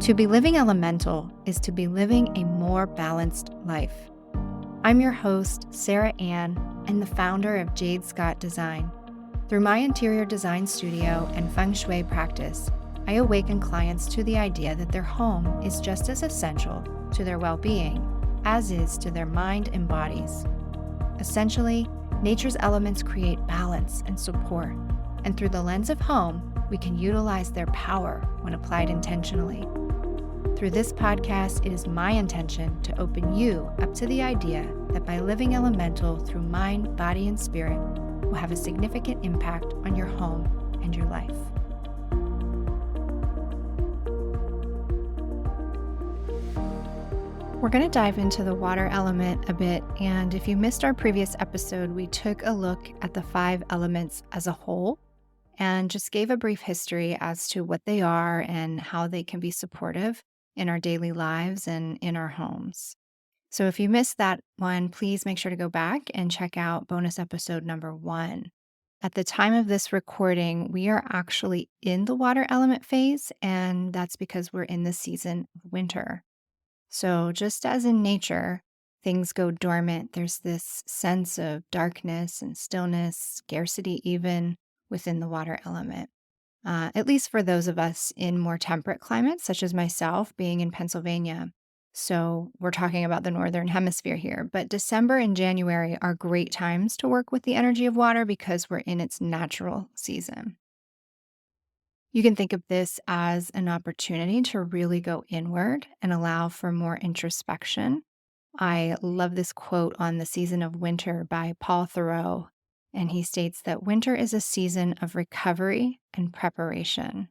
To be living elemental is to be living a more balanced life. I'm your host, Sarah Ann, and the founder of Jade Scott Design. Through my interior design studio and Feng Shui practice, I awaken clients to the idea that their home is just as essential to their well-being as is to their mind and bodies. Essentially, nature's elements create balance and support, and through the lens of home, we can utilize their power when applied intentionally. Through this podcast, it is my intention to open you up to the idea that by living elemental through mind, body, and spirit will have a significant impact on your home and your life. We're going to dive into the water element a bit, and if you missed our previous episode, we took a look at the 5 elements as a whole and just gave a brief history as to what they are and how they can be supportive in our daily lives and in our homes. So if you missed that one, please make sure to go back and check out bonus episode number 1. At the time of this recording, we are actually in the water element phase, and that's because we're in the season of winter. So just as in nature, things go dormant, there's this sense of darkness and stillness, scarcity even within the water element. At least for those of us in more temperate climates, such as myself being in Pennsylvania. So we're talking about the Northern Hemisphere here. But December and January are great times to work with the energy of water because we're in its natural season. You can think of this as an opportunity to really go inward and allow for more introspection. I love this quote on the season of winter by Paul Thoreau, and he states that winter is a season of recovery and preparation.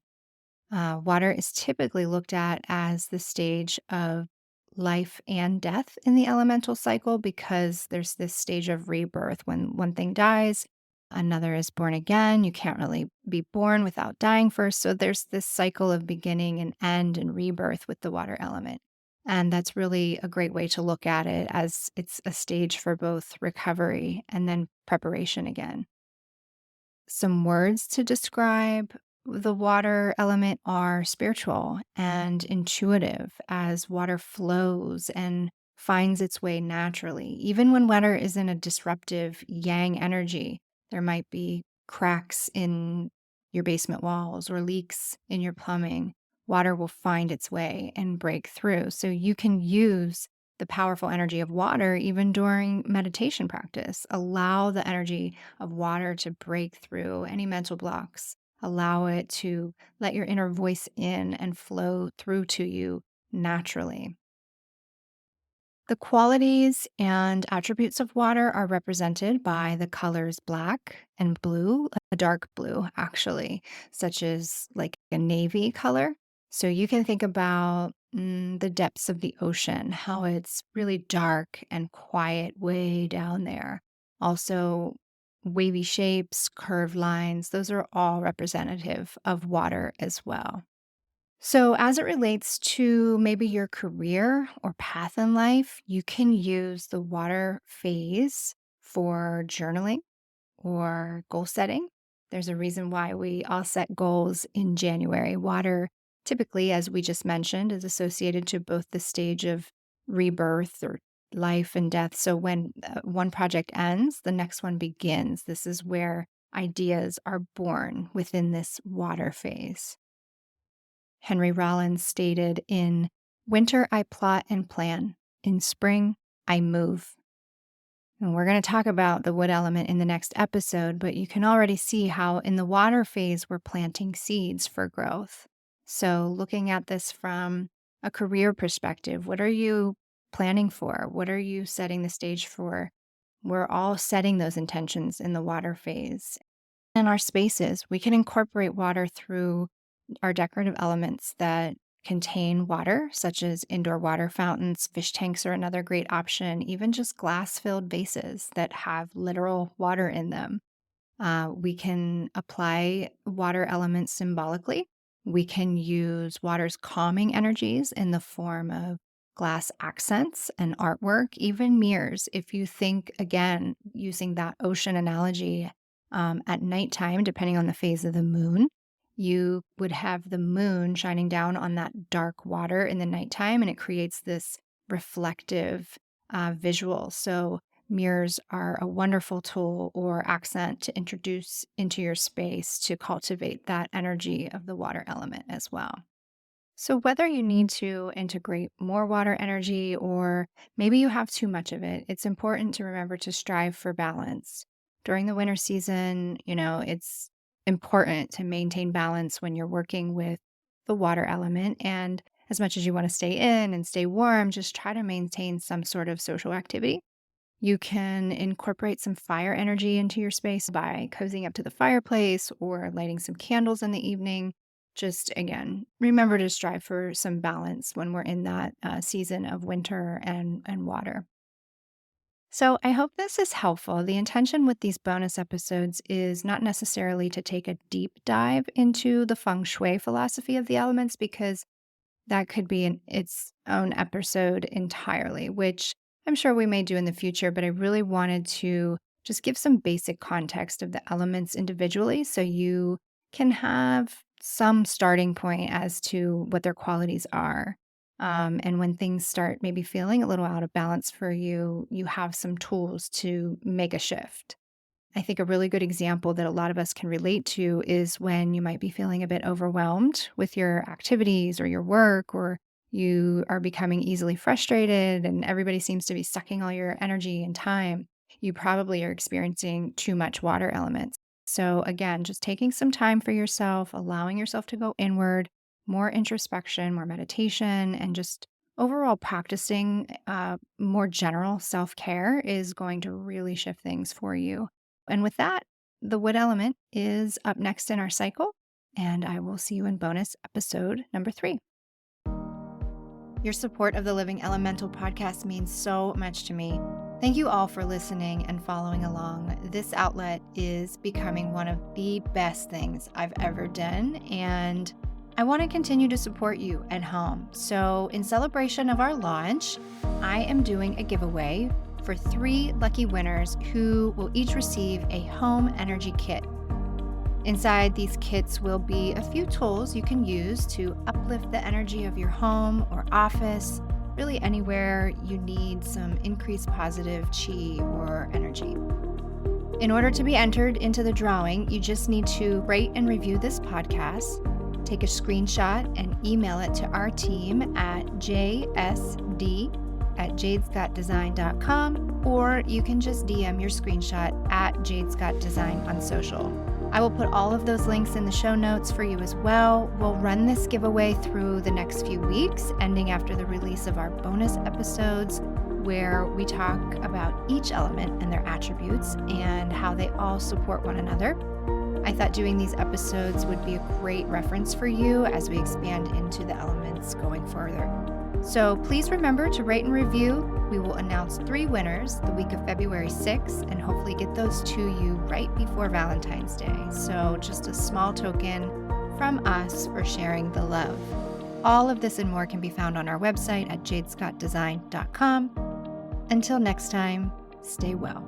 Water is typically looked at as the stage of life and death in the elemental cycle because there's this stage of rebirth. When one thing dies, another is born again. You can't really be born without dying first. So there's this cycle of beginning and end and rebirth with the water element. And that's really a great way to look at it, as it's a stage for both recovery and then preparation again. Some words to describe the water element are spiritual and intuitive, as water flows and finds its way naturally. Even when water is in a disruptive yang energy, there might be cracks in your basement walls or leaks in your plumbing. Water will find its way and break through. So you can use the powerful energy of water even during meditation practice. Allow the energy of water to break through any mental blocks. Allow it to let your inner voice in and flow through to you naturally. The qualities and attributes of water are represented by the colors black and blue, a dark blue actually, such as like a navy color. So you can think about the depths of the ocean, how it's really dark and quiet way down there. Also, wavy shapes, curved lines, those are all representative of water as well. So, as it relates to maybe your career or path in life, you can use the water phase for journaling or goal setting. There's a reason why we all set goals in January. Water, typically, as we just mentioned, is associated to both the stage of rebirth or life and death. So, when one project ends, the next one begins. This is where ideas are born within this water phase. Henry Rollins stated, "In winter, I plot and plan. In spring, I move." And we're going to talk about the wood element in the next episode, but you can already see how in the water phase, we're planting seeds for growth. So, looking at this from a career perspective, what are you planning for? What are you setting the stage for? We're all setting those intentions in the water phase. In our spaces, we can incorporate water through our decorative elements that contain water, such as indoor water fountains. Fish tanks are another great option, even just glass-filled vases that have literal water in them. We can apply water elements symbolically. We can use water's calming energies in the form of glass accents and artwork, even mirrors. If you think, again, using that ocean analogy, at nighttime, depending on the phase of the moon, you would have the moon shining down on that dark water in the nighttime, and it creates this reflective visual. So, mirrors are a wonderful tool or accent to introduce into your space to cultivate that energy of the water element as well. So, whether you need to integrate more water energy or maybe you have too much of it, it's important to remember to strive for balance. During the winter season, it's important to maintain balance when you're working with the water element. And as much as you want to stay in and stay warm, just try to maintain some sort of social activity. You can incorporate some fire energy into your space by cozying up to the fireplace or lighting some candles in the evening. Just again, remember to strive for some balance when we're in that season of winter and water. So, I hope this is helpful. The intention with these bonus episodes is not necessarily to take a deep dive into the feng shui philosophy of the elements, because that could be its own episode entirely, which I'm sure we may do in the future, but I really wanted to just give some basic context of the elements individually so you can have some starting point as to what their qualities are. And when things start maybe feeling a little out of balance for you, you have some tools to make a shift. I think a really good example that a lot of us can relate to is when you might be feeling a bit overwhelmed with your activities or your work, or you are becoming easily frustrated and everybody seems to be sucking all your energy and time. You probably are experiencing too much water elements. So, again, just taking some time for yourself, allowing yourself to go inward, more introspection, more meditation, and just overall practicing more general self care is going to really shift things for you. And with that, the wood element is up next in our cycle, and I will see you in bonus episode number 3. Your support of the Living Elemental podcast means so much to me. Thank you all for listening and following along. This outlet is becoming one of the best things I've ever done, and I want to continue to support you at home. So, in celebration of our launch, I am doing a giveaway for 3 lucky winners who will each receive a home energy kit. Inside these kits will be a few tools you can use to uplift the energy of your home or office, really anywhere you need some increased positive chi or energy. In order to be entered into the drawing, you just need to rate and review this podcast, take a screenshot and email it to our team at jsd@jadescottdesign.com, or you can just DM your screenshot at jadescottdesign on social. I will put all of those links in the show notes for you as well. We'll run this giveaway through the next few weeks, ending after the release of our bonus episodes, where we talk about each element and their attributes and how they all support one another. I thought doing these episodes would be a great reference for you as we expand into the elements going further. So please remember to rate and review. We will announce 3 winners the week of February 6th and hopefully get those to you right before Valentine's Day. So just a small token from us for sharing the love. All of this and more can be found on our website at jadescottdesign.com. Until next time, stay well.